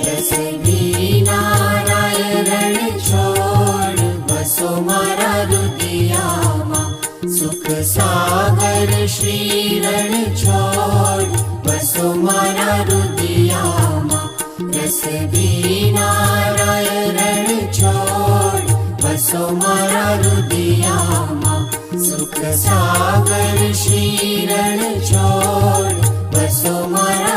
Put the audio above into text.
रस बीना राय रण छोड़ बसो मारा रुदियामा। सुख सागर श्री रण छोड़ बसो मारा रुदियामा। रस बीना राय रण छोड़ बसो मारा रुदियामा। सुख सागर श्री रण छोड़ बसो मारा